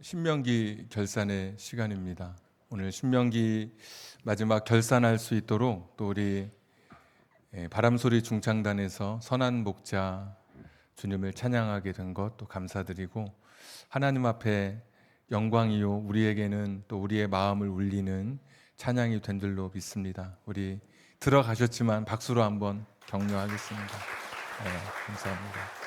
신명기 결산의 시간입니다. 오늘 신명기 마지막 결산할 수 있도록 또 우리 바람소리 중창단에서 선한 목자 주님을 찬양하게 된 것 또 감사드리고, 하나님 앞에 영광이요 우리에게는 또 우리의 마음을 울리는 찬양이 된 줄로 믿습니다. 우리 들어가셨지만 박수로 한번 격려하겠습니다. 감사합니다.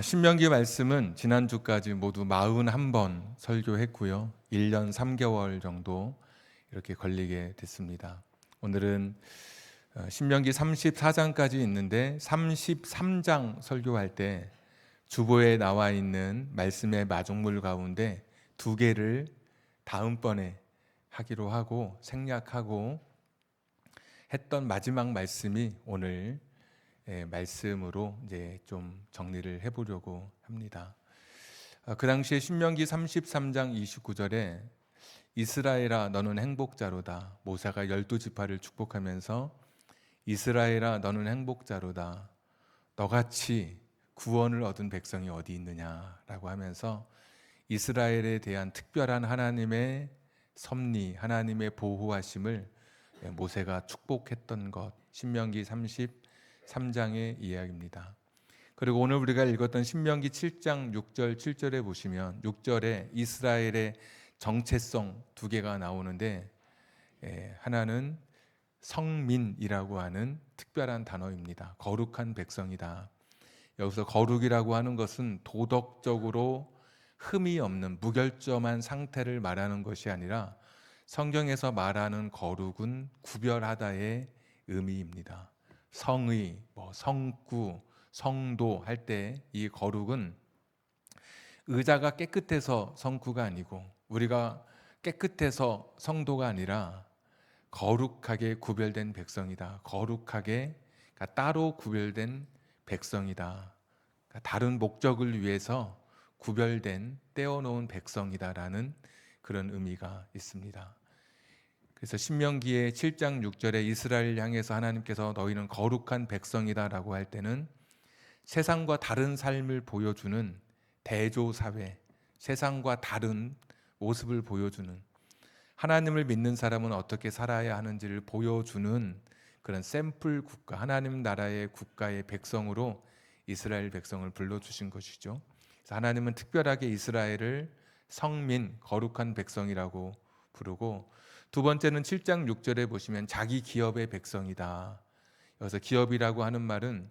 신명기 말씀은 지난주까지 모두 41번 설교했고요. 1년 3개월 정도 이렇게 걸리게 됐습니다. 오늘은 신명기 34장까지 있는데 33장 설교할 때 주보에 나와 있는 말씀의 마중물 가운데 2개를 다음번에 하기로 하고 생략하고 했던 마지막 말씀이 오늘 말씀으로 이제 좀 정리를 해보려고 합니다. 그 당시에 신명기 33장 29절에 이스라엘아 너는 행복자로다. 모세가 12지파를 축복하면서 이스라엘아 너는 행복자로다. 너같이 구원을 얻은 백성이 어디 있느냐라고 하면서 이스라엘에 대한 특별한 하나님의 섭리, 하나님의 보호하심을 모세가 축복했던 것, 신명기 33장의 이야기입니다. 그리고 오늘 우리가 읽었던 신명기 7장 6절 7절에 보시면 6절에 이스라엘의 정체성 2개가 나오는데, 하나는 성민이라고 하는 특별한 단어입니다. 거룩한 백성이다. 여기서 거룩이라고 하는 것은 도덕적으로 흠이 없는 무결점한 상태를 말하는 것이 아니라 성경에서 말하는 거룩은 구별하다의 의미입니다. 성의, 성구, 성도 할 때 이 거룩은 의자가 깨끗해서 성구가 아니고 우리가 깨끗해서 성도가 아니라 거룩하게 구별된 백성이다. 거룩하게, 그러니까 따로 구별된 백성이다. 그러니까 다른 목적을 위해서 구별된 떼어놓은 백성이다라는 그런 의미가 있습니다. 그래서 신명기의 7장 6절에 이스라엘 향해서 하나님께서 너희는 거룩한 백성이다라고 할 때는 세상과 다른 삶을 보여주는 대조사회, 세상과 다른 모습을 보여주는, 하나님을 믿는 사람은 어떻게 살아야 하는지를 보여주는 그런 샘플 국가, 하나님 나라의 국가의 백성으로 이스라엘 백성을 불러주신 것이죠. 그래서 하나님은 특별하게 이스라엘을 성민, 거룩한 백성이라고 부르고, 두 번째는 7장 6절에 보시면 자기 기업의 백성이다. 여기서 기업이라고 하는 말은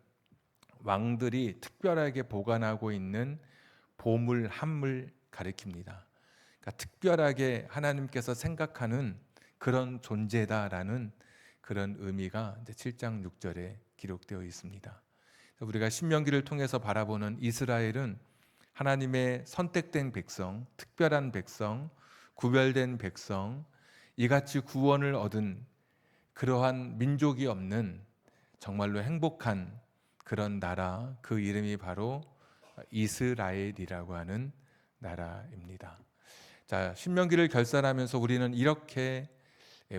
왕들이 특별하게 보관하고 있는 보물, 한물 가리킵니다. 그러니까 특별하게 하나님께서 생각하는 그런 존재다라는 그런 의미가 이제 7장 6절에 기록되어 있습니다. 우리가 신명기를 통해서 바라보는 이스라엘은 하나님의 선택된 백성, 특별한 백성, 구별된 백성, 이같이 구원을 얻은 그러한 민족이 없는 정말로 행복한 그런 나라, 그 이름이 바로 이스라엘이라고 하는 나라입니다. 자, 신명기를 결산하면서 우리는 이렇게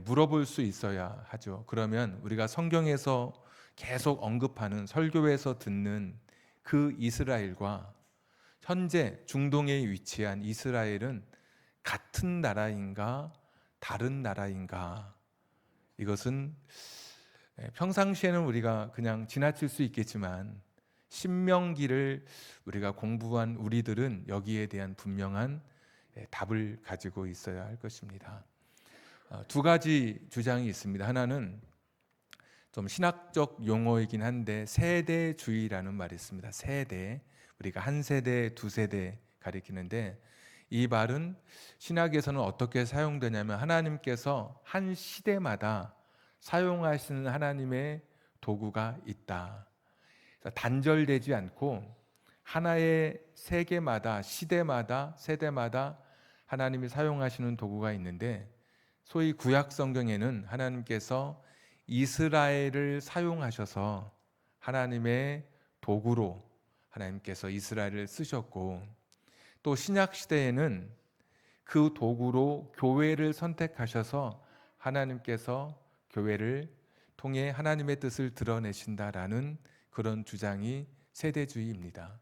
물어볼 수 있어야 하죠. 그러면 우리가 성경에서 계속 언급하는, 설교에서 듣는 그 이스라엘과 현재 중동에 위치한 이스라엘은 같은 나라인가 다른 나라인가? 이것은 평상시에는 우리가 그냥 지나칠 수 있겠지만 신명기를 우리가 공부한 우리들은 여기에 대한 분명한 답을 가지고 있어야 할 것입니다. 2가지 주장이 있습니다. 하나는 좀 신학적 용어이긴 한데 세대주의라는 말이 있습니다. 세대, 우리가 한 세대, 2세대 가리키는데, 이 말은 신학에서는 어떻게 사용되냐면 하나님께서 한 시대마다 사용하시는 하나님의 도구가 있다. 단절되지 않고 하나의 세계마다, 시대마다, 세대마다 하나님이 사용하시는 도구가 있는데, 소위 구약 성경에는 하나님께서 이스라엘을 사용하셔서 하나님의 도구로 하나님께서 이스라엘을 쓰셨고, 또 신약 시대에는 그 도구로 교회를 선택하셔서 하나님께서 교회를 통해 하나님의 뜻을 드러내신다라는 그런 주장이 세대주의입니다.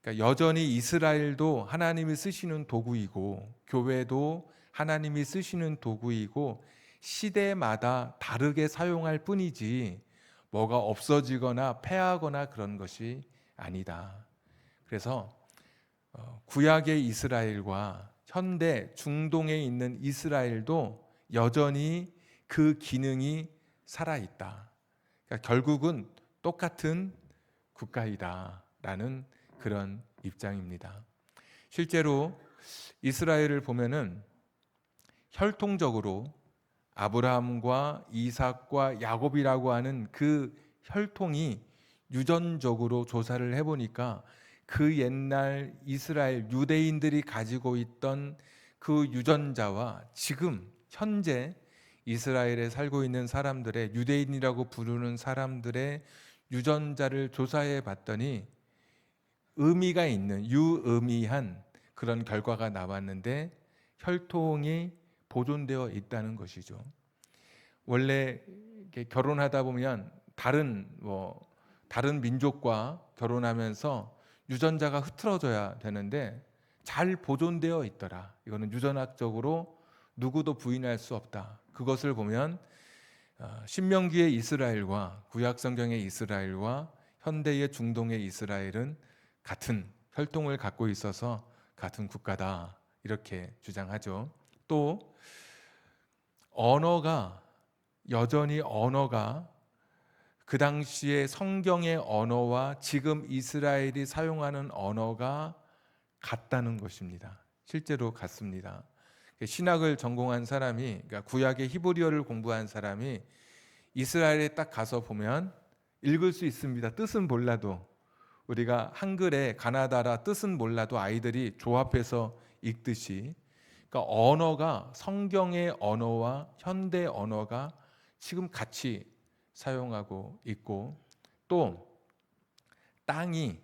그러니까 여전히 이스라엘도 하나님이 쓰시는 도구이고 교회도 하나님이 쓰시는 도구이고 시대마다 다르게 사용할 뿐이지 뭐가 없어지거나 패하거나 그런 것이 아니다. 그래서 구약의 이스라엘과 현대 중동에 있는 이스라엘도 여전히 그 기능이 살아있다. 그러니까 결국은 똑같은 국가이다라는 그런 입장입니다. 실제로 이스라엘을 보면은 혈통적으로 아브라함과 이삭과 야곱이라고 하는 그 혈통이 유전적으로 조사를 해보니까 그 옛날 이스라엘 유대인들이 가지고 있던 그 유전자와 지금 현재 이스라엘에 살고 있는 사람들의 유대인이라고 부르는 사람들의 유전자를 조사해 봤더니 의미가 있는 유의미한 그런 결과가 나왔는데 혈통이 보존되어 있다는 것이죠. 원래 결혼하다 보면 다른 민족과 결혼하면서 유전자가 흐트러져야 되는데 잘 보존되어 있더라. 이거는 유전학적으로 누구도 부인할 수 없다. 그것을 보면 신명기의 이스라엘과 구약성경의 이스라엘과 현대의 중동의 이스라엘은 같은 혈통을 갖고 있어서 같은 국가다. 이렇게 주장하죠. 또 여전히 언어가 그 당시에 성경의 언어와 지금 이스라엘이 사용하는 언어가 같다는 것입니다. 실제로 같습니다. 신학을 전공한 사람이, 그러니까 구약의 히브리어를 공부한 사람이 이스라엘에 딱 가서 보면 읽을 수 있습니다. 뜻은 몰라도. 우리가 한글의 가나다라 뜻은 몰라도 아이들이 조합해서 읽듯이, 그러니까 언어가 성경의 언어와 현대 언어가 지금 같이 사용하고 있고, 또 땅이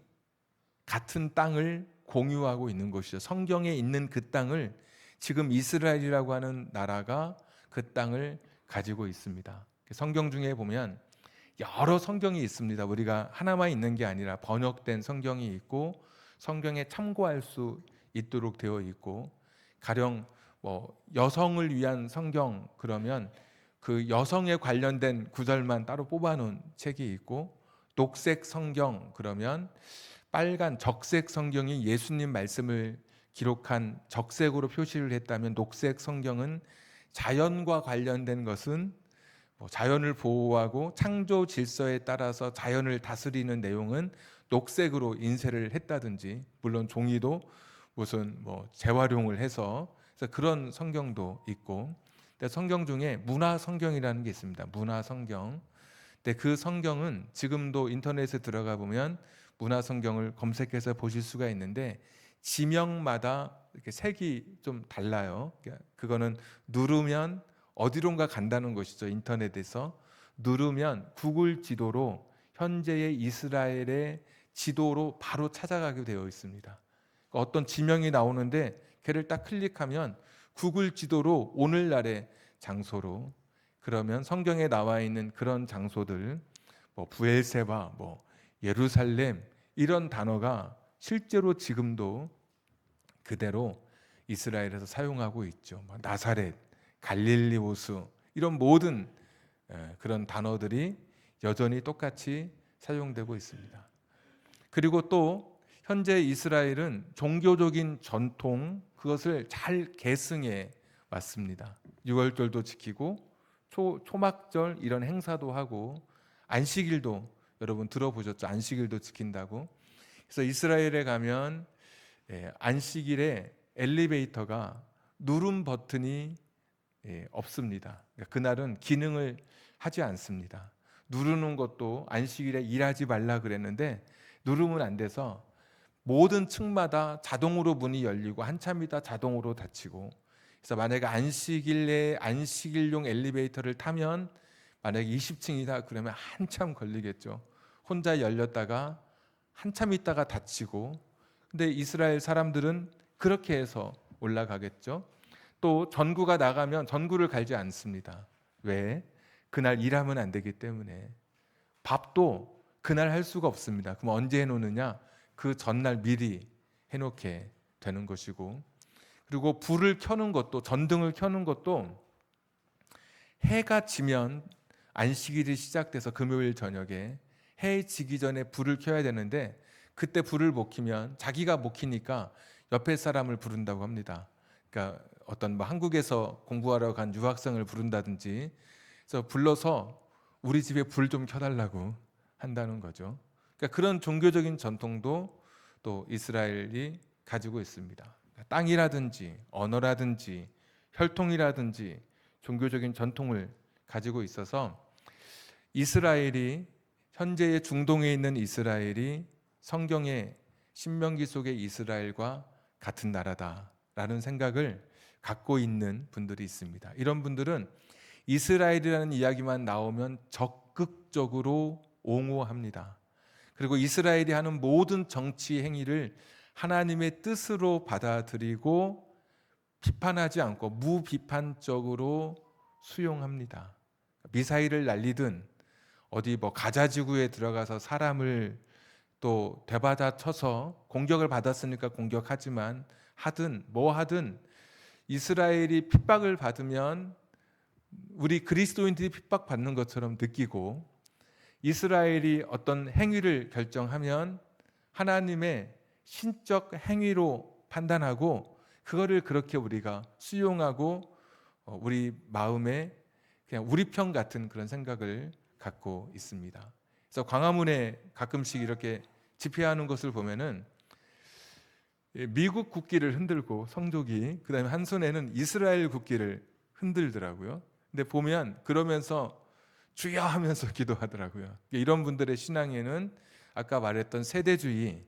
같은 땅을 공유하고 있는 것이죠. 성경에 있는 그 땅을 지금 이스라엘이라고 하는 나라가 그 땅을 가지고 있습니다. 성경 중에 보면 여러 성경이 있습니다. 우리가 하나만 있는 게 아니라 번역된 성경이 있고 성경에 참고할 수 있도록 되어 있고, 가령 여성을 위한 성경 그러면 그 여성에 관련된 구절만 따로 뽑아놓은 책이 있고, 녹색 성경 그러면 빨간 적색 성경이 예수님 말씀을 기록한 적색으로 표시를 했다면, 녹색 성경은 자연과 관련된 것은 자연을 보호하고 창조 질서에 따라서 자연을 다스리는 내용은 녹색으로 인쇄를 했다든지, 물론 종이도 무슨 재활용을 해서, 그래서 그런 성경도 있고, 성경 중에 문화 성경이라는 게 있습니다. 문화 성경. 근데 그 성경은 지금도 인터넷에 들어가 보면 문화 성경을 검색해서 보실 수가 있는데 지명마다 이렇게 색이 좀 달라요. 그거는 누르면 어디론가 간다는 것이죠. 인터넷에서 누르면 구글 지도로 현재의 이스라엘의 지도로 바로 찾아가게 되어 있습니다. 어떤 지명이 나오는데 걔를 딱 클릭하면 구글 지도로 오늘날의 장소로, 그러면 성경에 나와 있는 그런 장소들, 부엘세바, 예루살렘, 이런 단어가 실제로 지금도 그대로 이스라엘에서 사용하고 있죠. 나사렛, 갈릴리 호수, 이런 모든 그런 단어들이 여전히 똑같이 사용되고 있습니다. 그리고 또 현재 이스라엘은 종교적인 전통, 그것을 잘 계승해 왔습니다. 유월절도 지키고 초막절 이런 행사도 하고, 안식일도 여러분 들어보셨죠? 안식일도 지킨다고. 그래서 이스라엘에 가면 안식일에 엘리베이터가 누름 버튼이 없습니다. 그러니까 그날은 기능을 하지 않습니다. 누르는 것도 안식일에 일하지 말라 그랬는데 누르면 안 돼서 모든 층마다 자동으로 문이 열리고 한참 있다 자동으로 닫히고, 그래서 만약에 안식일에 안식일용 엘리베이터를 타면 만약에 20층이다 그러면 한참 걸리겠죠. 혼자 열렸다가 한참 있다가 닫히고. 근데 이스라엘 사람들은 그렇게 해서 올라가겠죠. 또 전구가 나가면 전구를 갈지 않습니다. 왜? 그날 일하면 안 되기 때문에. 밥도 그날 할 수가 없습니다. 그럼 언제 해놓느냐? 그 전날 미리 해놓게 되는 것이고, 그리고 불을 켜는 것도, 전등을 켜는 것도 해가 지면 안식일이 시작돼서 금요일 저녁에 해 지기 전에 불을 켜야 되는데, 그때 불을 못 켜면 자기가 못 켜니까 옆에 사람을 부른다고 합니다. 그러니까 어떤 뭐 한국에서 공부하러 간 유학생을 부른다든지, 그래서 불러서 우리 집에 불 좀 켜달라고 한다는 거죠. 그러니까 그런 종교적인 전통도 또 이스라엘이 가지고 있습니다. 그러니까 땅이라든지 언어라든지 혈통이라든지 종교적인 전통을 가지고 있어서 이스라엘이, 현재의 중동에 있는 이스라엘이 성경의 신명기 속의 이스라엘과 같은 나라다라는 생각을 갖고 있는 분들이 있습니다. 이런 분들은 이스라엘이라는 이야기만 나오면 적극적으로 옹호합니다. 그리고 이스라엘이 하는 모든 정치 행위를 하나님의 뜻으로 받아들이고 비판하지 않고 무비판적으로 수용합니다. 미사일을 날리든 어디 뭐 가자 지구에 들어가서 사람을 또 되받아 쳐서 공격을 받았으니까 공격하지만 하든 뭐 하든 이스라엘이 핍박을 받으면 우리 그리스도인들이 핍박받는 것처럼 느끼고, 이스라엘이 어떤 행위를 결정하면 하나님의 신적 행위로 판단하고 그거를 그렇게 우리가 수용하고 우리 마음에 그냥 우리 편 같은 그런 생각을 갖고 있습니다. 그래서 광화문에 가끔씩 이렇게 집회하는 것을 보면은 미국 국기를 흔들고 성족이, 그다음에 한 손에는 이스라엘 국기를 흔들더라고요. 근데 보면 그러면서 주여 하면서 기도하더라고요. 이런 분들의 신앙에는 아까 말했던 세대주의,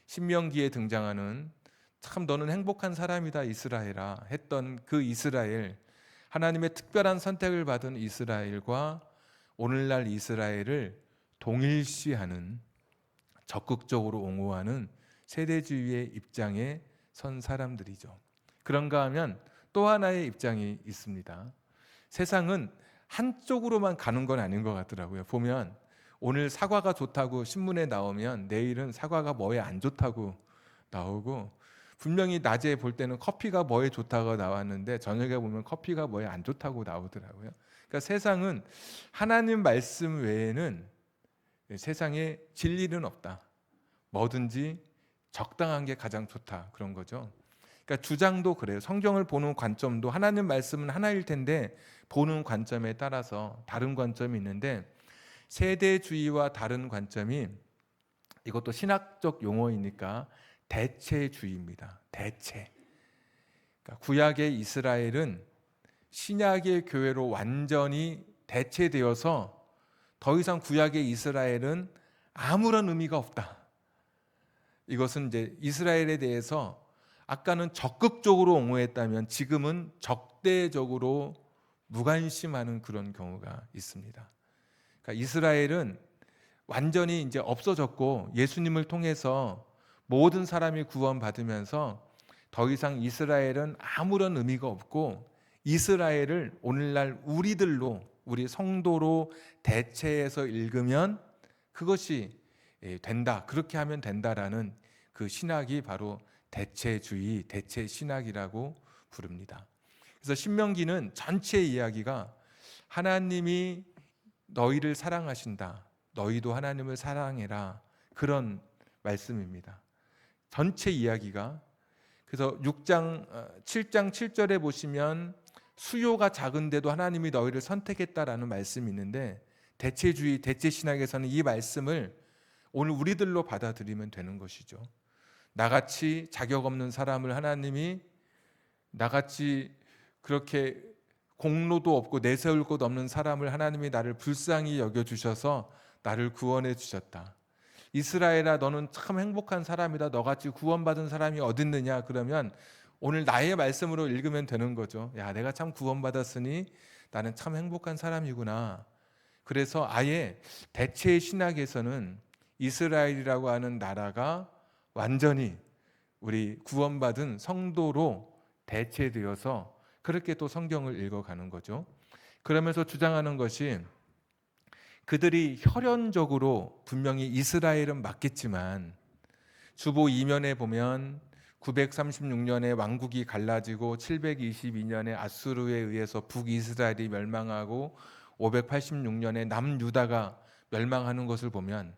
신명기에 등장하는 참 너는 행복한 사람이다 이스라엘아 했던 그 이스라엘, 하나님의 특별한 선택을 받은 이스라엘과 오늘날 이스라엘을 동일시하는, 적극적으로 옹호하는 세대주의의 입장에 선 사람들이죠. 그런가 하면 또 하나의 입장이 있습니다. 세상은 한쪽으로만 가는 건 아닌 것 같더라고요. 보면 오늘 사과가 좋다고 신문에 나오면 내일은 사과가 뭐에 안 좋다고 나오고, 분명히 낮에 볼 때는 커피가 뭐에 좋다고 나왔는데 저녁에 보면 커피가 뭐에 안 좋다고 나오더라고요. 그러니까 세상은 하나님 말씀 외에는 세상에 진리는 없다. 뭐든지 적당한 게 가장 좋다, 그런 거죠. 그러니까 주장도 그래요. 성경을 보는 관점도 하나님 말씀은 하나일 텐데 보는 관점에 따라서 다른 관점이 있는데, 세대주의와 다른 관점이, 이것도 신학적 용어이니까 대체주의입니다. 대체. 그러니까 구약의 이스라엘은 신약의 교회로 완전히 대체되어서 더 이상 구약의 이스라엘은 아무런 의미가 없다. 이것은 이제 이스라엘에 대해서 아까는 적극적으로 옹호했다면 지금은 적대적으로 무관심하는 그런 경우가 있습니다. 그러니까 이스라엘은 완전히 이제 없어졌고 예수님을 통해서 모든 사람이 구원받으면서 더 이상 이스라엘은 아무런 의미가 없고, 이스라엘을 오늘날 우리들로, 우리 성도로 대체해서 읽으면 그것이 된다, 그렇게 하면 된다라는 그 신학이 바로 대체주의, 대체신학이라고 부릅니다. 그래서 신명기는 전체 이야기가 하나님이 너희를 사랑하신다, 너희도 하나님을 사랑해라, 그런 말씀입니다. 전체 이야기가. 그래서 7장 7절에 보시면 수요가 작은데도 하나님이 너희를 선택했다라는 말씀이 있는데, 대체주의, 대체신학에서는 이 말씀을 오늘 우리들로 받아들이면 되는 것이죠. 나같이 자격 없는 사람을 하나님이, 나같이 그렇게 공로도 없고 내세울 것 없는 사람을 하나님이 나를 불쌍히 여겨주셔서 나를 구원해 주셨다. 이스라엘아, 너는 참 행복한 사람이다. 너같이 구원받은 사람이 어딨느냐? 그러면 오늘 나의 말씀으로 읽으면 되는 거죠. 야, 내가 참 구원받았으니 나는 참 행복한 사람이구나. 그래서 아예 대체 신학에서는 이스라엘이라고 하는 나라가 완전히 우리 구원받은 성도로 대체되어서 그렇게 또 성경을 읽어가는 거죠. 그러면서 주장하는 것이, 그들이 혈연적으로 분명히 이스라엘은 맞겠지만 주보 2면에 보면 936년에 왕국이 갈라지고 722년에 아수르에 의해서 북이스라엘이 멸망하고 586년에 남유다가 멸망하는 것을 보면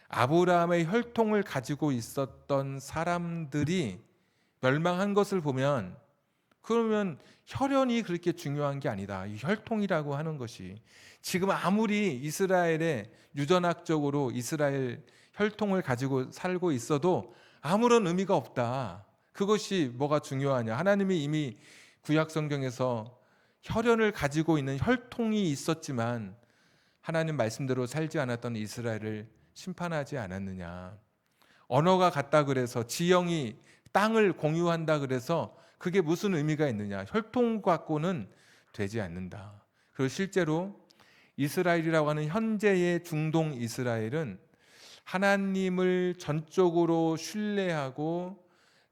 아브라함의 혈통을 가지고 있었던 사람들이 멸망한 것을 보면, 그러면 혈연이 그렇게 중요한 게 아니다. 이 혈통이라고 하는 것이 지금 아무리 이스라엘에 유전학적으로 이스라엘 혈통을 가지고 살고 있어도 아무런 의미가 없다. 그것이 뭐가 중요하냐? 하나님이 이미 구약 성경에서 혈연을 가지고 있는 혈통이 있었지만 하나님 말씀대로 살지 않았던 이스라엘을 심판하지 않았느냐? 언어가 같다 그래서, 지형이 땅을 공유한다 그래서 그게 무슨 의미가 있느냐? 혈통 갖고는 되지 않는다. 그리고 실제로 이스라엘이라고 하는 현재의 중동 이스라엘은 하나님을 전적으로 신뢰하고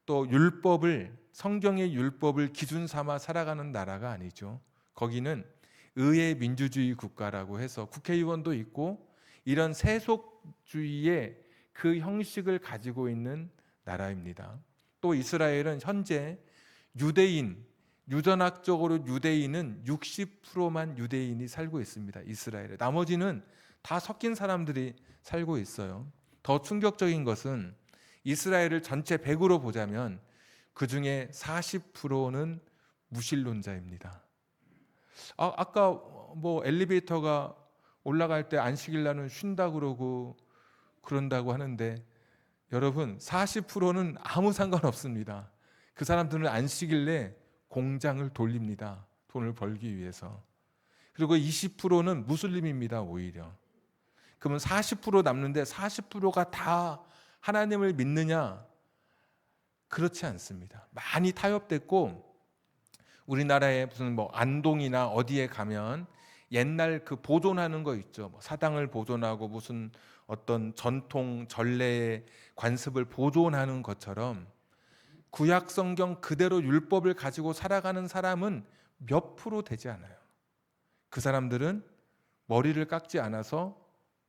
또 율법을, 성경의 율법을 기준 삼아 살아가는 나라가 아니죠. 거기는 의의 민주주의 국가라고 해서 국회의원도 있고 이런 세속주의의 그 형식을 가지고 있는 나라입니다. 또 이스라엘은 현재 유대인, 유전학적으로 유대인은 60%만 유대인이 살고 있습니다. 이스라엘에. 나머지는 다 섞인 사람들이 살고 있어요. 더 충격적인 것은 이스라엘을 전체 100으로 보자면 그 중에 40%는 무신론자입니다. 아까 뭐 엘리베이터가 올라갈 때 안식일 날은 쉰다 그러고 그런다고 하는데, 여러분 40%는 아무 상관없습니다. 그 사람들은 안식일에 공장을 돌립니다. 돈을 벌기 위해서. 그리고 20%는 무슬림입니다. 오히려. 그러면 40% 남는데 40%가 다 하나님을 믿느냐? 그렇지 않습니다. 많이 타협됐고, 우리나라에 무슨 뭐 안동이나 어디에 가면 옛날 그 보존하는 거 있죠. 뭐 사당을 보존하고 무슨 어떤 전통 전례의 관습을 보존하는 것처럼 구약 성경 그대로 율법을 가지고 살아가는 사람은 몇 프로 되지 않아요. 그 사람들은 머리를 깎지 않아서,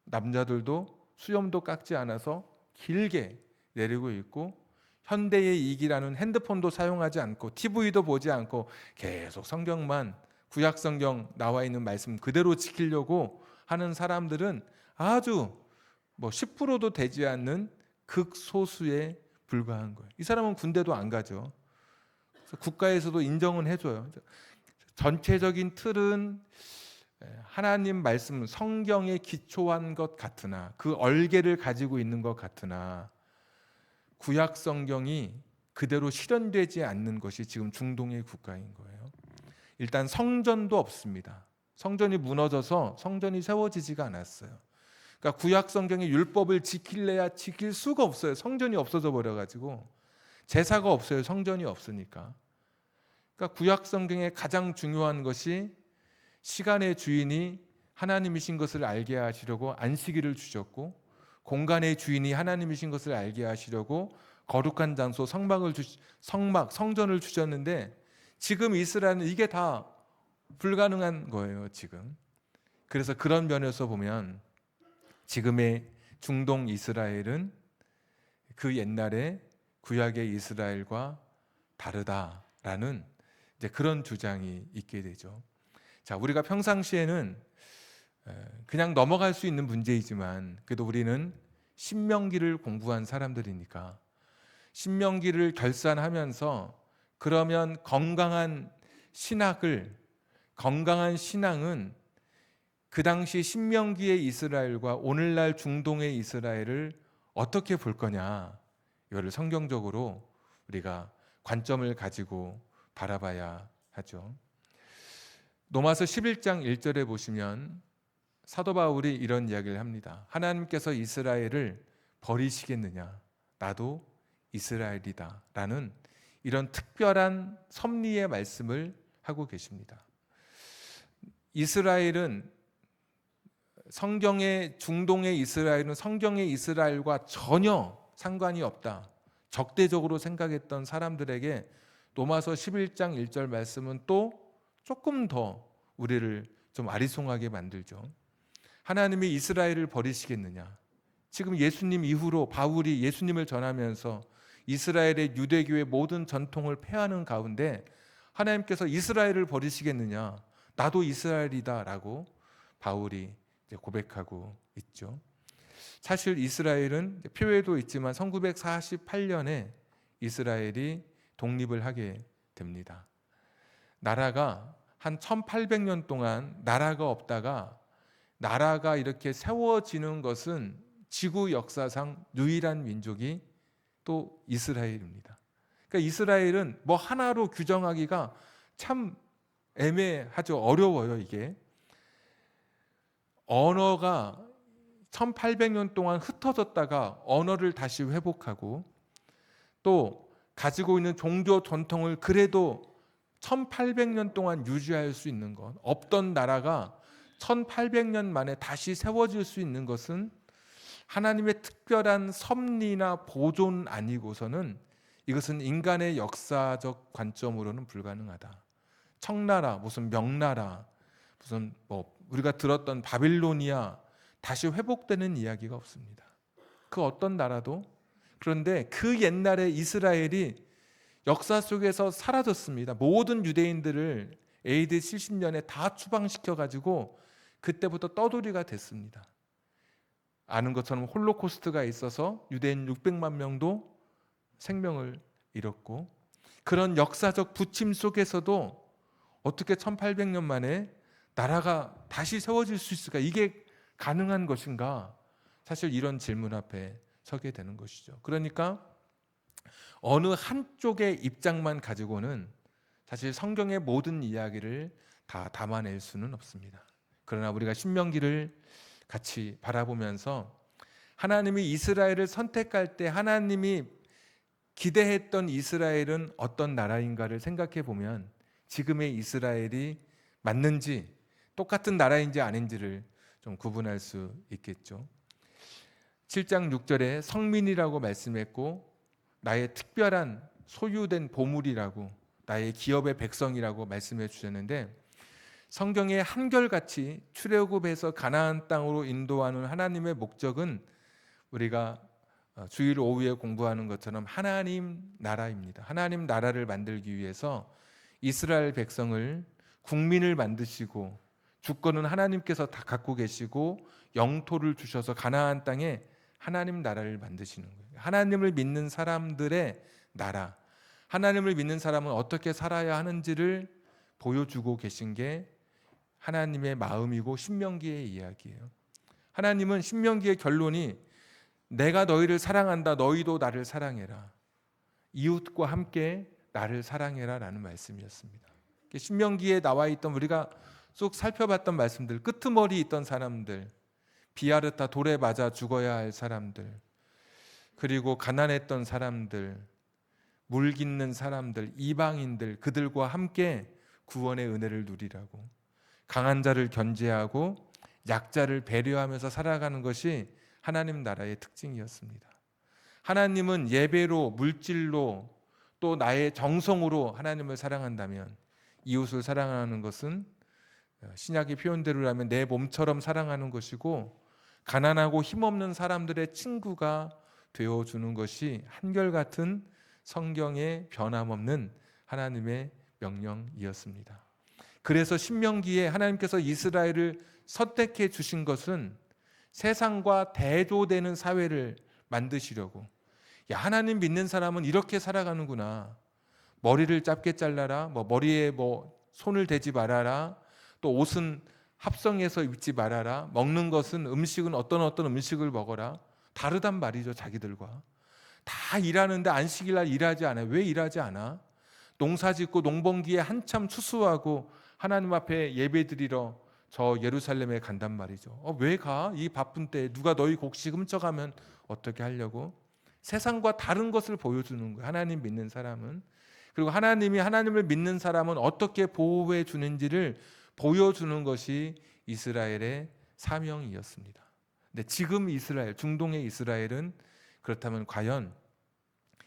남자들도 수염도 깎지 않아서 길게 내리고 있고, 현대의 이기라는 핸드폰도 사용하지 않고 TV도 보지 않고 계속 성경만, 구약 성경 나와 있는 말씀 그대로 지키려고 하는 사람들은 아주 뭐 10%도 되지 않는 극소수에 불과한 거예요. 이 사람은 군대도 안 가죠. 그래서 국가에서도 인정은 해줘요. 전체적인 틀은 하나님 말씀, 성경에 기초한 것 같으나, 그 얼개를 가지고 있는 것 같으나 구약 성경이 그대로 실현되지 않는 것이 지금 중동의 국가인 거예요. 일단 성전도 없습니다. 성전이 무너져서 성전이 세워지지가 않았어요. 그러니까 구약 성경의 율법을 지킬래야 지킬 수가 없어요. 성전이 없어져 버려가지고. 제사가 없어요. 성전이 없으니까. 그러니까 구약 성경의 가장 중요한 것이 시간의 주인이 하나님이신 것을 알게 하시려고 안식일을 주셨고, 공간의 주인이 하나님이신 것을 알게 하시려고 거룩한 장소 성전을 주셨는데, 지금 이스라엘은 이게 다 불가능한 거예요, 지금. 그래서 그런 면에서 보면 지금의 중동 이스라엘은 그 옛날에 구약의 이스라엘과 다르다라는 이제 그런 주장이 있게 되죠. 자, 우리가 평상시에는 그냥 넘어갈 수 있는 문제이지만 그래도 우리는 신명기를 공부한 사람들이니까 신명기를 결산하면서, 그러면 건강한 신앙은 그 당시 신명기의 이스라엘과 오늘날 중동의 이스라엘을 어떻게 볼 거냐, 이거를 성경적으로 우리가 관점을 가지고 바라봐야 하죠. 로마서 11장 1절에 보시면 사도 바울이 이런 이야기를 합니다. 하나님께서 이스라엘을 버리시겠느냐? 나도 이스라엘이다 라는 이런 특별한 섭리의 말씀을 하고 계십니다. 이스라엘은, 성경의 중동의 이스라엘은 성경의 이스라엘과 전혀 상관이 없다, 적대적으로 생각했던 사람들에게 로마서 11장 1절 말씀은 또 조금 더 우리를 좀 아리송하게 만들죠. 하나님이 이스라엘을 버리시겠느냐? 지금 예수님 이후로 바울이 예수님을 전하면서 이스라엘의 유대교의 모든 전통을 폐하는 가운데 하나님께서 이스라엘을 버리시겠느냐? 나도 이스라엘이다라고 바울이 이제 고백하고 있죠. 사실 이스라엘은 표에도 있지만 1948년에 이스라엘이 독립을 하게 됩니다. 나라가 한 1800년 동안 나라가 없다가 나라가 이렇게 세워지는 것은 지구 역사상 유일한 민족이 또 이스라엘입니다. 그러니까 이스라엘은 뭐 하나로 규정하기가 참 애매하죠. 어려워요, 이게. 언어가 1800년 동안 흩어졌다가 언어를 다시 회복하고 또 가지고 있는 종교 전통을 그래도 1800년 동안 유지할 수 있는 것, 없던 나라가 1800년 만에 다시 세워질 수 있는 것은 하나님의 특별한 섭리나 보존 아니고서는 이것은 인간의 역사적 관점으로는 불가능하다. 청나라, 무슨 명나라, 무슨 뭐 우리가 들었던 바빌로니아 다시 회복되는 이야기가 없습니다. 그 어떤 나라도. 그런데 그 옛날에 이스라엘이 역사 속에서 사라졌습니다. 모든 유대인들을 AD 70년에 다 추방시켜 가지고 그때부터 떠돌이가 됐습니다. 아는 것처럼 홀로코스트가 있어서 유대인 600만 명도 생명을 잃었고, 그런 역사적 부침 속에서도 어떻게 1800년 만에 나라가 다시 세워질 수 있을까? 이게 가능한 것인가? 사실 이런 질문 앞에 서게 되는 것이죠. 그러니까 어느 한쪽의 입장만 가지고는 사실 성경의 모든 이야기를 다 담아낼 수는 없습니다. 그러나 우리가 신명기를 같이 바라보면서 하나님이 이스라엘을 선택할 때 하나님이 기대했던 이스라엘은 어떤 나라인가를 생각해 보면 지금의 이스라엘이 맞는지 똑같은 나라인지 아닌지를 좀 구분할 수 있겠죠. 7장 6절에 성민이라고 말씀했고 나의 특별한 소유된 보물이라고 나의 기업의 백성이라고 말씀해 주셨는데 성경에 한결같이 출애굽해서 가나안 땅으로 인도하는 하나님의 목적은 우리가 주일 오후에 공부하는 것처럼 하나님 나라입니다. 하나님 나라를 만들기 위해서 이스라엘 백성을 국민을 만드시고 주권은 하나님께서 다 갖고 계시고 영토를 주셔서 가나안 땅에 하나님 나라를 만드시는 거예요. 하나님을 믿는 사람들의 나라, 하나님을 믿는 사람은 어떻게 살아야 하는지를 보여주고 계신 게 하나님의 마음이고 신명기의 이야기예요. 하나님은 신명기의 결론이 내가 너희를 사랑한다. 너희도 나를 사랑해라. 이웃과 함께 나를 사랑해라 라는 말씀이었습니다. 신명기에 나와 있던 우리가 쭉 살펴봤던 말씀들, 끄트머리 있던 사람들, 비아르타 돌에 맞아 죽어야 할 사람들, 그리고 가난했던 사람들, 물깃는 사람들, 이방인들, 그들과 함께 구원의 은혜를 누리라고 강한 자를 견제하고 약자를 배려하면서 살아가는 것이 하나님 나라의 특징이었습니다. 하나님은 예배로, 물질로, 또 나의 정성으로 하나님을 사랑한다면 이웃을 사랑하는 것은 신약의 표현대로라면 내 몸처럼 사랑하는 것이고 가난하고 힘없는 사람들의 친구가 되어주는 것이 한결같은 성경의 변함없는 하나님의 명령이었습니다. 그래서 신명기에 하나님께서 이스라엘을 선택해 주신 것은 세상과 대조되는 사회를 만드시려고. 야, 하나님 믿는 사람은 이렇게 살아가는구나. 머리를 짧게 잘라라. 머리에 손을 대지 말아라. 또 옷은 합성해서 입지 말아라. 먹는 것은 음식은 어떤 음식을 먹어라. 다르단 말이죠, 자기들과. 다 일하는데 안식일 날 일하지 않아요. 왜 일하지 않아? 농사 짓고 농번기에 한참 추수하고 하나님 앞에 예배드리러 저 예루살렘에 간단 말이죠. 왜 가? 이 바쁜 때 누가 너희 곡식 훔쳐가면 어떻게 하려고? 세상과 다른 것을 보여주는 거예요. 하나님 믿는 사람은. 그리고 하나님이 하나님을 믿는 사람은 어떻게 보호해 주는지를 보여주는 것이 이스라엘의 사명이었습니다. 근데 지금 이스라엘, 중동의 이스라엘은 그렇다면 과연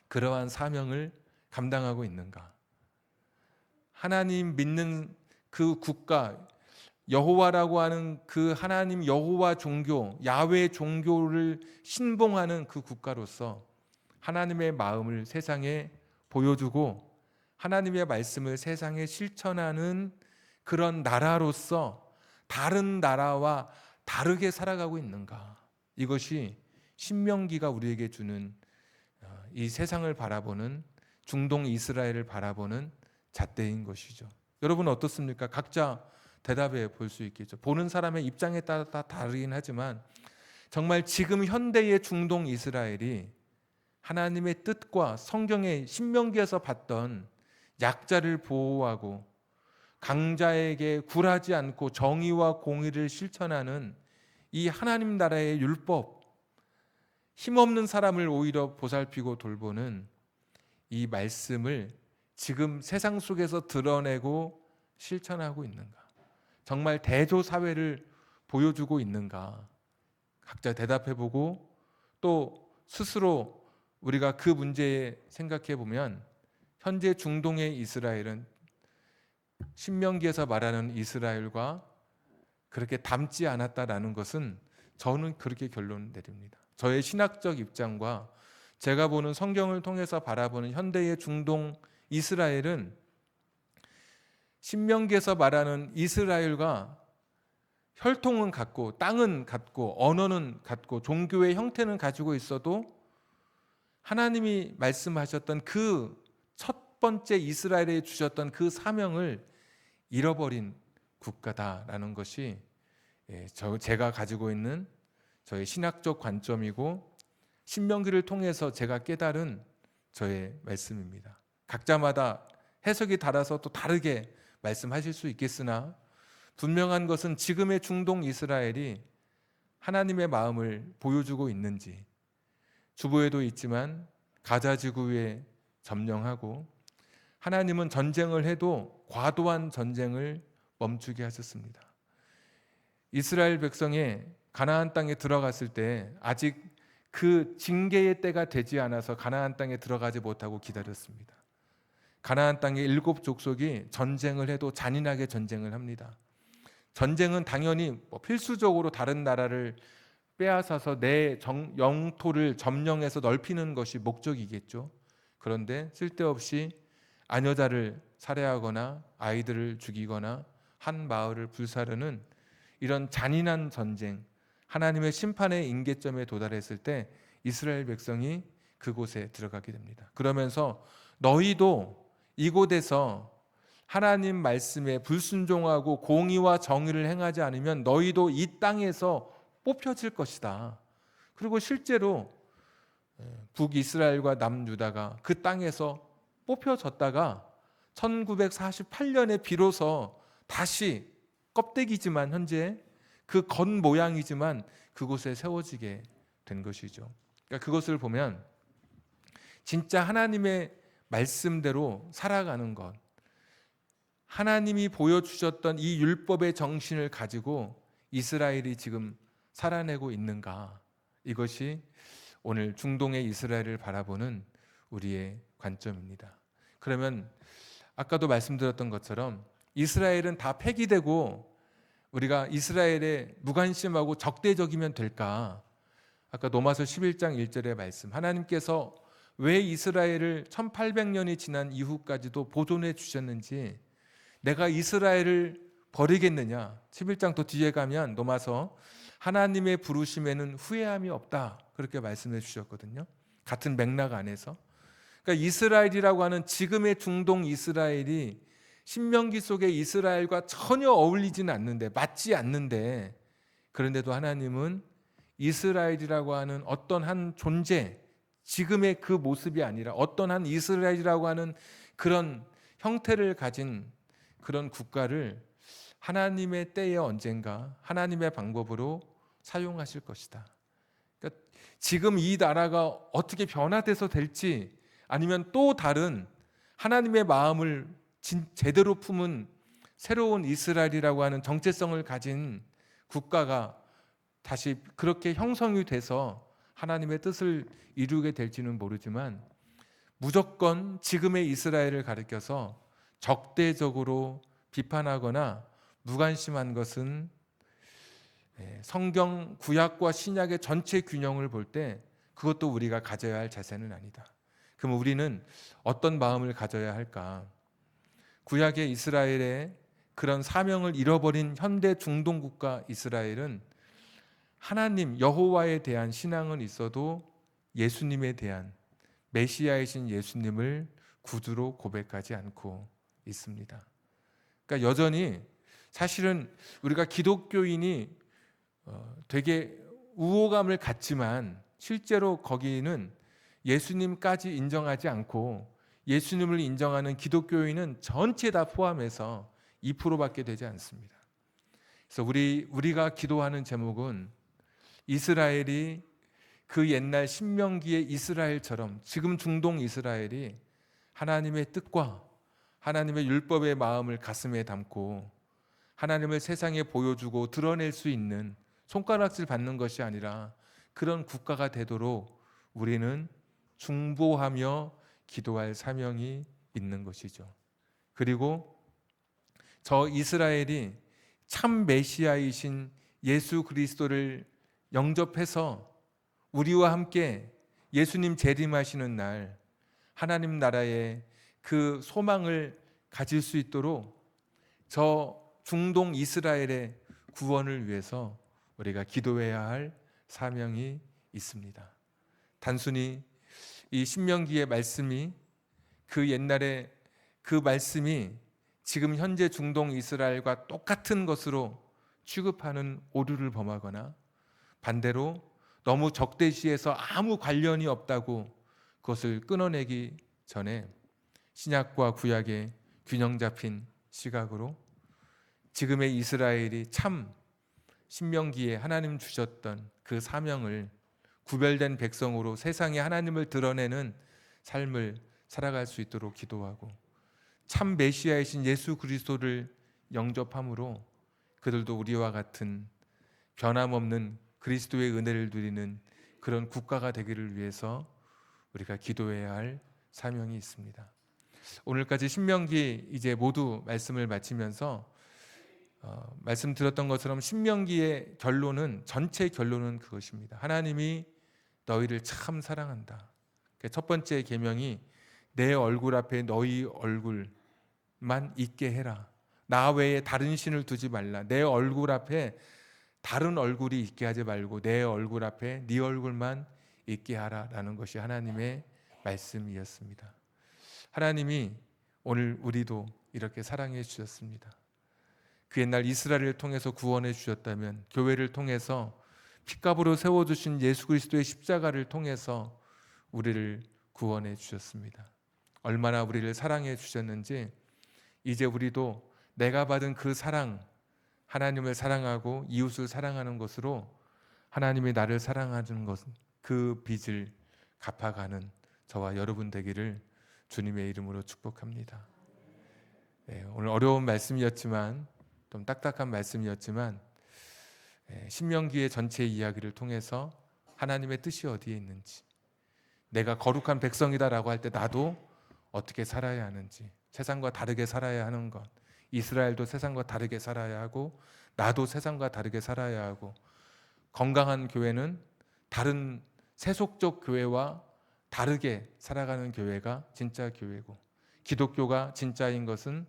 그러한 사명을 감당하고 있는가? 하나님 믿는 그 국가, 여호와라고 하는 그 하나님 여호와 종교, 야훼 종교를 신봉하는 그 국가로서 하나님의 마음을 세상에 보여주고 하나님의 말씀을 세상에 실천하는 그런 나라로서 다른 나라와 다르게 살아가고 있는가? 이것이 신명기가 우리에게 주는 이 세상을 바라보는, 중동 이스라엘을 바라보는 잣대인 것이죠. 여러분 어떻습니까? 각자 대답해 볼 수 있겠죠. 보는 사람의 입장에 따라 다 다르긴 하지만 정말 지금 현대의 중동 이스라엘이 하나님의 뜻과 성경의 신명기에서 봤던 약자를 보호하고 강자에게 굴하지 않고 정의와 공의를 실천하는 이 하나님 나라의 율법, 힘없는 사람을 오히려 보살피고 돌보는 이 말씀을 지금 세상 속에서 드러내고 실천하고 있는가? 정말 대조 사회를 보여주고 있는가? 각자 대답해보고 또 스스로 우리가 그 문제에 생각해 보면 현재 중동의 이스라엘은 신명기에서 말하는 이스라엘과 그렇게 닮지 않았다라는 것은 저는 그렇게 결론 내립니다. 저의 신학적 입장과 제가 보는 성경을 통해서 바라보는 현대의 중동 이스라엘은 신명기에서 말하는 이스라엘과 혈통은 같고 땅은 같고 언어는 같고 종교의 형태는 가지고 있어도 하나님이 말씀하셨던 그 첫 번째 이스라엘에 주셨던 그 사명을 잃어버린 국가다라는 것이 제가 가지고 있는 저의 신학적 관점이고 신명기를 통해서 제가 깨달은 저의 말씀입니다. 각자마다 해석이 달라서 또 다르게 말씀하실 수 있겠으나 분명한 것은 지금의 중동 이스라엘이 하나님의 마음을 보여주고 있는지, 주보에도 있지만 가자 지구에 점령하고 하나님은 전쟁을 해도 과도한 전쟁을 멈추게 하셨습니다. 이스라엘 백성이 가나안 땅에 들어갔을 때 아직 그 징계의 때가 되지 않아서 가나안 땅에 들어가지 못하고 기다렸습니다. 가나안 땅의 7 족속이 전쟁을 해도 잔인하게 전쟁을 합니다. 전쟁은 당연히 필수적으로 다른 나라를 빼앗아서 내 영토를 점령해서 넓히는 것이 목적이겠죠. 그런데 쓸데없이 아녀자를 살해하거나 아이들을 죽이거나 한 마을을 불사르는 이런 잔인한 전쟁, 하나님의 심판의 임계점에 도달했을 때 이스라엘 백성이 그곳에 들어가게 됩니다. 그러면서 너희도 이곳에서 하나님 말씀에 불순종하고 공의와 정의를 행하지 않으면 너희도 이 땅에서 뽑혀질 것이다. 그리고 실제로 북이스라엘과 남유다가 그 땅에서 뽑혀졌다가 1948년에 비로소 다시 껍데기지만 현재 그 겉 모양이지만 그곳에 세워지게 된 것이죠. 그러니까 그것을 보면 진짜 하나님의 말씀대로 살아가는 것, 하나님이 보여주셨던 이 율법의 정신을 가지고 이스라엘이 지금 살아내고 있는가? 이것이 오늘 중동의 이스라엘을 바라보는 우리의 관점입니다. 그러면 아까도 말씀드렸던 것처럼 이스라엘은 다 폐기되고 우리가 이스라엘에 무관심하고 적대적이면 될까? 아까 로마서 11장 1절의 말씀, 하나님께서 왜 이스라엘을 1800년이 지난 이후까지도 보존해 주셨는지, 내가 이스라엘을 버리겠느냐? 11장 또 뒤에 가면 로마서 하나님의 부르심에는 후회함이 없다, 그렇게 말씀해 주셨거든요. 같은 맥락 안에서. 그러니까 이스라엘이라고 하는 지금의 중동 이스라엘이 신명기 속의 이스라엘과 전혀 어울리지는 않는데, 맞지 않는데, 그런데도 하나님은 이스라엘이라고 하는 어떤 한 존재, 지금의 그 모습이 아니라 어떤 한 이스라엘이라고 하는 그런 형태를 가진 그런 국가를 하나님의 때에 언젠가 하나님의 방법으로 사용하실 것이다. 그러니까 지금 이 나라가 어떻게 변화돼서 될지, 아니면 또 다른 하나님의 마음을 제대로 품은 새로운 이스라엘이라고 하는 정체성을 가진 국가가 다시 그렇게 형성이 돼서 하나님의 뜻을 이루게 될지는 모르지만, 무조건 지금의 이스라엘을 가리켜서 적대적으로 비판하거나 무관심한 것은 성경 구약과 신약의 전체 균형을 볼 때 그것도 우리가 가져야 할 자세는 아니다. 그럼 우리는 어떤 마음을 가져야 할까? 구약의 이스라엘의 그런 사명을 잃어버린 현대 중동 국가 이스라엘은 하나님 여호와에 대한 신앙은 있어도 예수님에 대한 메시아이신 예수님을 구주로 고백하지 않고 있습니다. 그러니까 여전히 사실은 우리가 기독교인이 되게 우호감을 갖지만 실제로 거기는 예수님까지 인정하지 않고 예수님을 인정하는 기독교인은 전체 다 포함해서 2%밖에 되지 않습니다. 그래서 우리가 기도하는 제목은 이스라엘이 그 옛날 신명기의 이스라엘처럼 지금 중동 이스라엘이 하나님의 뜻과 하나님의 율법의 마음을 가슴에 담고 하나님을 세상에 보여주고 드러낼 수 있는 손가락질 받는 것이 아니라 그런 국가가 되도록 우리는 중보하며 기도할 사명이 있는 것이죠. 그리고 저 이스라엘이 참 메시아이신 예수 그리스도를 영접해서 우리와 함께 예수님 재림하시는 날 하나님 나라의 그 소망을 가질 수 있도록 저 중동 이스라엘의 구원을 위해서 우리가 기도해야 할 사명이 있습니다. 단순히 이 신명기의 말씀이 그 옛날에 그 말씀이 지금 현재 중동 이스라엘과 똑같은 것으로 취급하는 오류를 범하거나 반대로 너무 적대시해서 아무 관련이 없다고 그것을 끊어내기 전에 신약과 구약의 균형 잡힌 시각으로 지금의 이스라엘이 참 신명기에 하나님 주셨던 그 사명을 구별된 백성으로 세상에 하나님을 드러내는 삶을 살아갈 수 있도록 기도하고 참 메시아이신 예수 그리스도를 영접함으로 그들도 우리와 같은 변함없는 그리스도의 은혜를 누리는 그런 국가가 되기를 위해서 우리가 기도해야 할 사명이 있습니다. 오늘까지 신명기 이제 모두 말씀을 마치면서 말씀드렸던 것처럼 신명기의 결론은 전체 결론은 그것입니다. 하나님이 너희를 참 사랑한다. 첫 번째 계명이 내 얼굴 앞에 너희 얼굴만 있게 해라. 나 외에 다른 신을 두지 말라. 내 얼굴 앞에 다른 얼굴이 있게 하지 말고 내 얼굴 앞에 네 얼굴만 있게 하라라는 것이 하나님의 말씀이었습니다. 하나님이 오늘 우리도 이렇게 사랑해 주셨습니다. 그 옛날 이스라엘을 통해서 구원해 주셨다면 교회를 통해서 핏값으로 세워주신 예수 그리스도의 십자가를 통해서 우리를 구원해 주셨습니다. 얼마나 우리를 사랑해 주셨는지 이제 우리도 내가 받은 그 사랑, 하나님을 사랑하고 이웃을 사랑하는 것으로 하나님이 나를 사랑하는 것은 그 빚을 갚아가는 저와 여러분 되기를 주님의 이름으로 축복합니다. 오늘 어려운 말씀이었지만 좀 딱딱한 말씀이었지만 신명기의 전체 이야기를 통해서 하나님의 뜻이 어디에 있는지 내가 거룩한 백성이다라고 할 때 나도 어떻게 살아야 하는지 세상과 다르게 살아야 하는 것 이스라엘도 세상과 다르게 살아야 하고 나도 세상과 다르게 살아야 하고 건강한 교회는 다른 세속적 교회와 다르게 살아가는 교회가 진짜 교회고 기독교가 진짜인 것은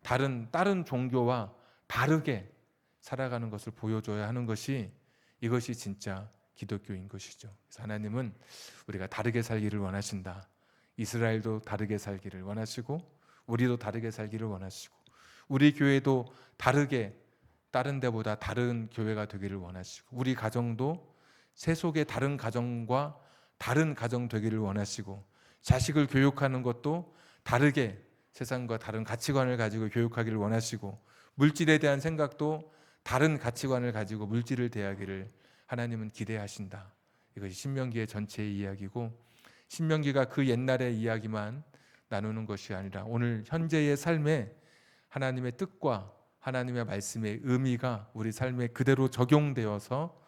다른 종교와 다르게 살아가는 것을 보여줘야 하는 것이 이것이 진짜 기독교인 것이죠. 그래서 하나님은 우리가 다르게 살기를 원하신다. 이스라엘도 다르게 살기를 원하시고 우리도 다르게 살기를 원하시고 우리 교회도 다르게 다른 데보다 다른 교회가 되기를 원하시고 우리 가정도 세속의 다른 가정과 다른 가정 되기를 원하시고 자식을 교육하는 것도 다르게 세상과 다른 가치관을 가지고 교육하기를 원하시고 물질에 대한 생각도 다른 가치관을 가지고 물질을 대하기를 하나님은 기대하신다. 이것이 신명기의 전체의 이야기고 신명기가 그 옛날의 이야기만 나누는 것이 아니라 오늘 현재의 삶에 하나님의 뜻과 하나님의 말씀의 의미가 우리 삶에 그대로 적용되어서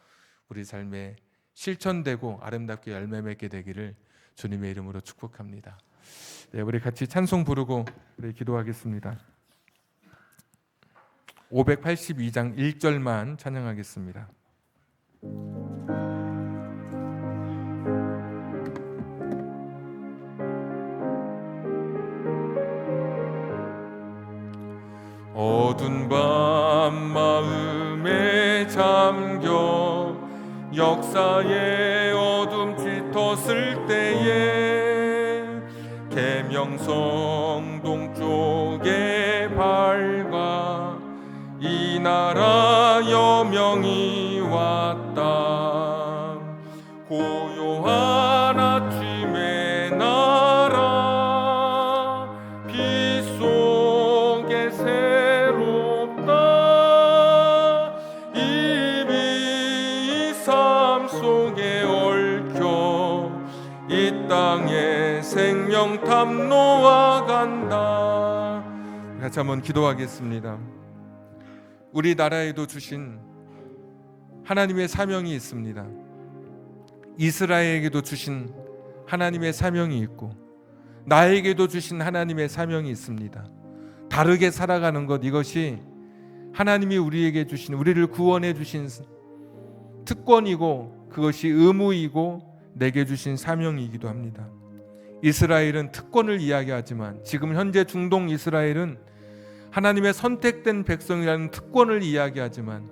우리 삶에 실천되고 아름답게 열매 맺게 되기를 주님의 이름으로 축복합니다. 우리 같이 찬송 부르고 우리 기도하겠습니다. 582장 1절만 찬양하겠습니다. 어두운 밤 마음에 잠겨 역사의 어둠 짙었을 때에 계명성 동쪽에 밝아 이 나라 여명이 왔다. 고요한 아침의 나라 빛 속에 새롭다. 이미 삶 속에 얽혀 이 땅에 생명 탐로와 간다. 같이 한번 기도하겠습니다. 우리 나라에도 주신 하나님의 사명이 있습니다. 이스라엘에게도 주신 하나님의 사명이 있고 나에게도 주신 하나님의 사명이 있습니다. 다르게 살아가는 것, 이것이 하나님이 우리에게 주신, 우리를 구원해 주신 특권이고 그것이 의무이고 내게 주신 사명이기도 합니다. 이스라엘은 특권을 이야기하지만 지금 현재 중동 이스라엘은 하나님의 선택된 백성이라는 특권을 이야기하지만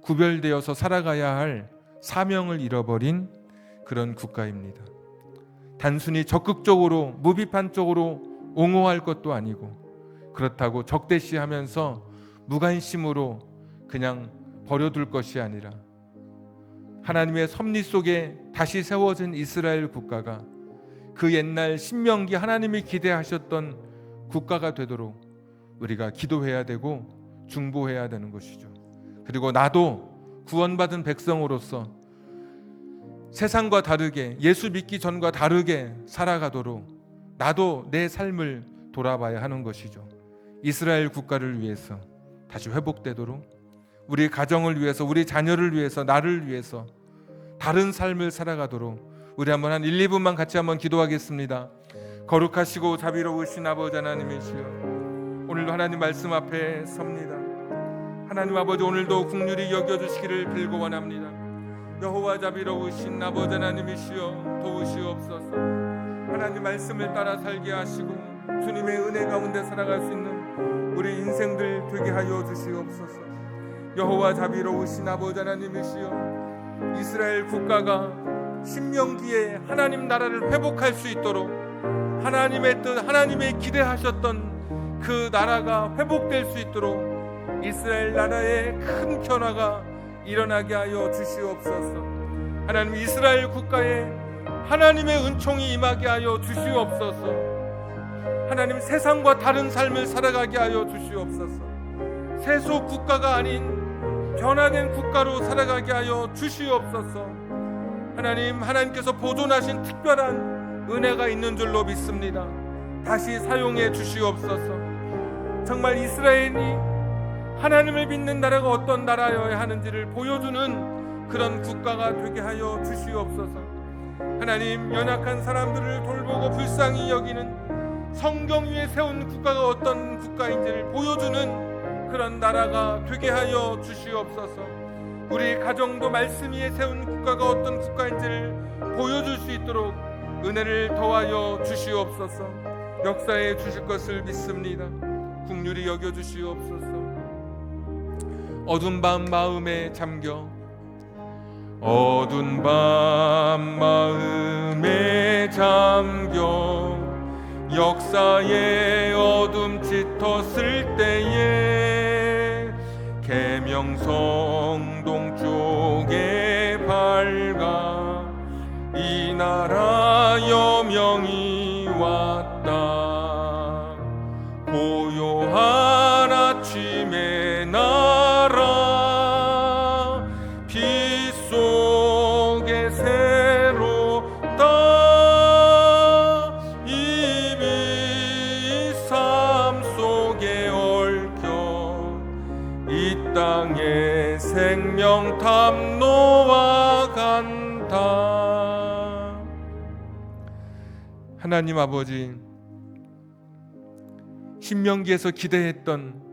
구별되어서 살아가야 할 사명을 잃어버린 그런 국가입니다. 단순히 적극적으로 무비판적으로 옹호할 것도 아니고 그렇다고 적대시하면서 무관심으로 그냥 버려둘 것이 아니라 하나님의 섭리 속에 다시 세워진 이스라엘 국가가 그 옛날 신명기 하나님이 기대하셨던 국가가 되도록 우리가 기도해야 되고 중보해야 되는 것이죠. 그리고 나도 구원받은 백성으로서 세상과 다르게, 예수 믿기 전과 다르게 살아가도록 나도 내 삶을 돌아봐야 하는 것이죠. 이스라엘 국가를 위해서 다시 회복되도록, 우리 가정을 위해서, 우리 자녀를 위해서, 나를 위해서 다른 삶을 살아가도록 우리 한번 한 1, 2분만 같이 한번 기도하겠습니다. 거룩하시고 자비로우신 아버지 하나님이시여, 오늘도 하나님 말씀 앞에 섭니다. 하나님 아버지, 오늘도 긍휼히 여겨주시기를 빌고 원합니다. 여호와 자비로우신 아버지 하나님이시여, 도우시옵소서. 하나님 말씀을 따라 살게 하시고 주님의 은혜 가운데 살아갈 수 있는 우리 인생들 되게 하여 주시옵소서. 여호와 자비로우신 아버지 하나님이시여, 이스라엘 국가가 신명기에 하나님 나라를 회복할 수 있도록 하나님의 뜻, 하나님의 기대하셨던 그 나라가 회복될 수 있도록 이스라엘 나라에 큰 변화가 일어나게 하여 주시옵소서. 하나님, 이스라엘 국가에 하나님의 은총이 임하게 하여 주시옵소서. 하나님, 세상과 다른 삶을 살아가게 하여 주시옵소서. 세속 국가가 아닌 변화된 국가로 살아가게 하여 주시옵소서. 하나님, 하나님께서 보존하신 특별한 은혜가 있는 줄로 믿습니다. 다시 사용해 주시옵소서. 정말 이스라엘이 하나님을 믿는 나라가 어떤 나라여야 하는지를 보여주는 그런 국가가 되게 하여 주시옵소서. 하나님, 연약한 사람들을 돌보고 불쌍히 여기는, 성경 위에 세운 국가가 어떤 국가인지를 보여주는 그런 나라가 되게 하여 주시옵소서. 우리 가정도 말씀 위에 세운 국가가 어떤 국가인지를 보여줄 수 있도록 은혜를 더하여 주시옵소서. 역사해 주실 것을 믿습니다. 긍휼히 여겨 주시옵소서. 어두운 밤 마음에 잠겨, 어두운 밤 마음에 잠겨 역사의 어둠 짙었을 때에 계명성 동쪽에 밝아 이 나라 여명이 왔다. 고요한 아침의 나라 빛 속에 새롭다. 이미 삶 속에 얽혀 이 땅에 생명 탐로와 간다. 하나님 아버지, 신명기에서 기대했던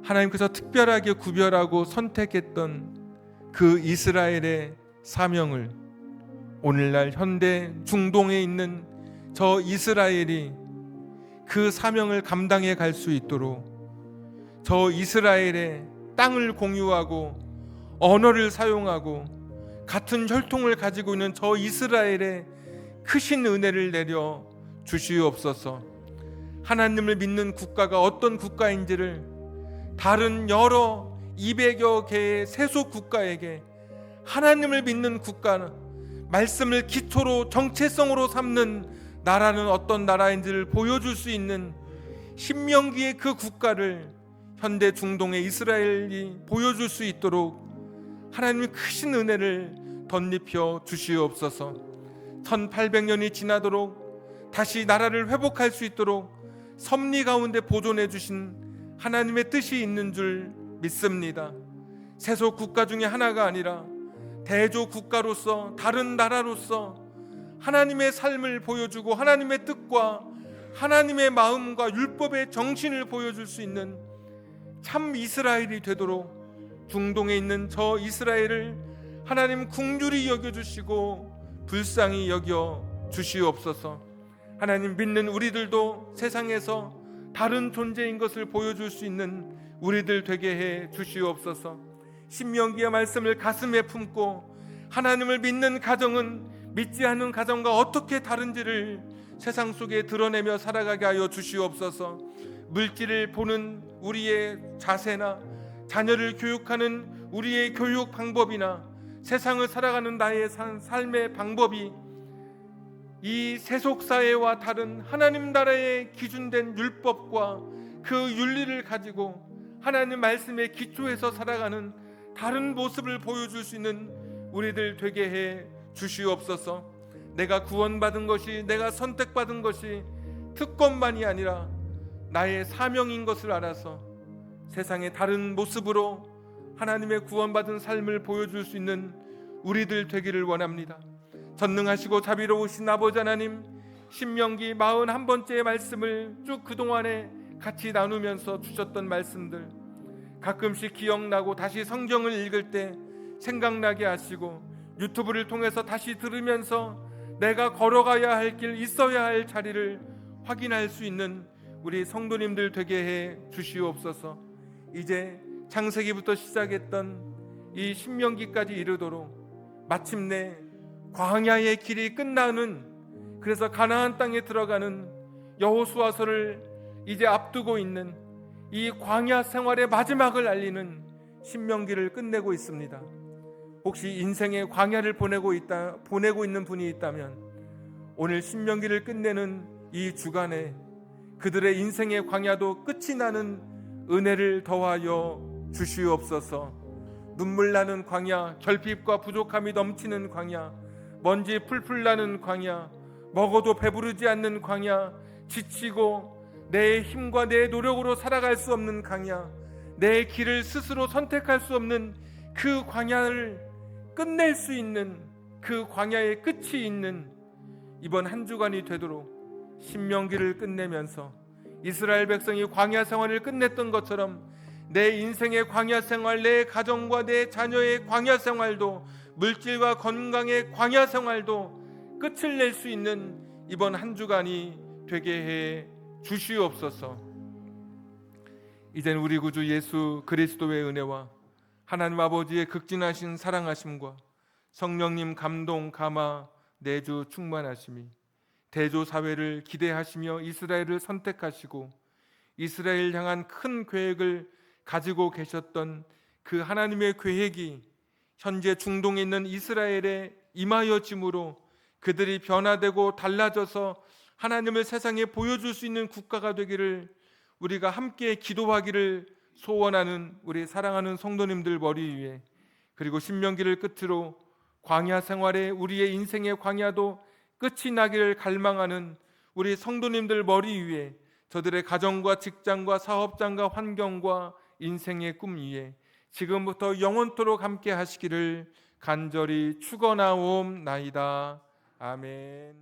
하나님께서 특별하게 구별하고 선택했던 그 이스라엘의 사명을 오늘날 현대 중동에 있는 저 이스라엘이 그 사명을 감당해 갈 수 있도록 저 이스라엘의 땅을 공유하고 언어를 사용하고 같은 혈통을 가지고 있는 저 이스라엘의 크신 은혜를 내려 주시옵소서. 하나님을 믿는 국가가 어떤 국가인지를 다른 여러 200여 개의 세속 국가에게 하나님을 믿는 국가는 말씀을 기초로 정체성으로 삼는 나라는 어떤 나라인지를 보여줄 수 있는 신명기의 그 국가를 현대 중동의 이스라엘이 보여줄 수 있도록 하나님의 크신 은혜를 덧입혀 주시옵소서. 1800년이 지나도록 다시 나라를 회복할 수 있도록 섭리 가운데 보존해 주신 하나님의 뜻이 있는 줄 믿습니다. 세속 국가 중에 하나가 아니라 대조 국가로서 다른 나라로서 하나님의 삶을 보여주고 하나님의 뜻과 하나님의 마음과 율법의 정신을 보여줄 수 있는 참 이스라엘이 되도록 중동에 있는 저 이스라엘을 하나님 긍휼히 여겨주시고 불쌍히 여겨 주시옵소서. 하나님 믿는 우리들도 세상에서 다른 존재인 것을 보여줄 수 있는 우리들 되게 해 주시옵소서. 신명기의 말씀을 가슴에 품고 하나님을 믿는 가정은 믿지 않는 가정과 어떻게 다른지를 세상 속에 드러내며 살아가게 하여 주시옵소서. 물질을 보는 우리의 자세나 자녀를 교육하는 우리의 교육 방법이나 세상을 살아가는 나의 삶의 방법이 이 세속사회와 다른 하나님 나라의 기준된 율법과 그 윤리를 가지고 하나님 말씀에 기초해서 살아가는 다른 모습을 보여줄 수 있는 우리들 되게 해 주시옵소서. 내가 구원받은 것이, 내가 선택받은 것이 특권만이 아니라 나의 사명인 것을 알아서 세상의 다른 모습으로 하나님의 구원받은 삶을 보여줄 수 있는 우리들 되기를 원합니다. 전능하시고 자비로우신 아버지 하나님, 신명기 41번째의 말씀을 쭉 그동안에 같이 나누면서 주셨던 말씀들 가끔씩 기억나고 다시 성경을 읽을 때 생각나게 하시고 유튜브를 통해서 다시 들으면서 내가 걸어가야 할 길, 있어야 할 자리를 확인할 수 있는 우리 성도님들 되게 해 주시옵소서. 이제 창세기부터 시작했던 이 신명기까지 이르도록 마침내 광야의 길이 끝나는, 그래서 가나안 땅에 들어가는 여호수아서를 이제 앞두고 있는 이 광야 생활의 마지막을 알리는 신명기를 끝내고 있습니다. 혹시 인생의 광야를 보내고 있는 분이 있다면 오늘 신명기를 끝내는 이 주간에 그들의 인생의 광야도 끝이 나는 은혜를 더하여 주시옵소서. 눈물 나는 광야, 결핍과 부족함이 넘치는 광야, 먼지 풀풀 나는 광야, 먹어도 배부르지 않는 광야, 지치고 내 힘과 내 노력으로 살아갈 수 없는 광야, 내 길을 스스로 선택할 수 없는 그 광야를 끝낼 수 있는, 그 광야의 끝이 있는 이번 한 주간이 되도록 신명기를 끝내면서 이스라엘 백성이 광야 생활을 끝냈던 것처럼 내 인생의 광야 생활, 내 가정과 내 자녀의 광야 생활도, 물질과 건강의 광야 생활도 끝을 낼 수 있는 이번 한 주간이 되게 해 주시옵소서. 이젠 우리 구주 예수 그리스도의 은혜와 하나님 아버지의 극진하신 사랑하심과 성령님 감동, 감화, 내주 충만하심이 대조 사회를 기대하시며 이스라엘을 선택하시고 이스라엘 향한 큰 계획을 가지고 계셨던 그 하나님의 계획이 현재 중동에 있는 이스라엘에 임하여짐으로 그들이 변화되고 달라져서 하나님을 세상에 보여줄 수 있는 국가가 되기를 우리가 함께 기도하기를 소원하는 우리 사랑하는 성도님들 머리 위에, 그리고 신명기를 끝으로 광야 생활에 우리의 인생의 광야도 끝이 나기를 갈망하는 우리 성도님들 머리 위에, 저들의 가정과 직장과 사업장과 환경과 인생의 꿈 위에 지금부터 영원토록 함께 하시기를 간절히 축원하옵나이다. 아멘.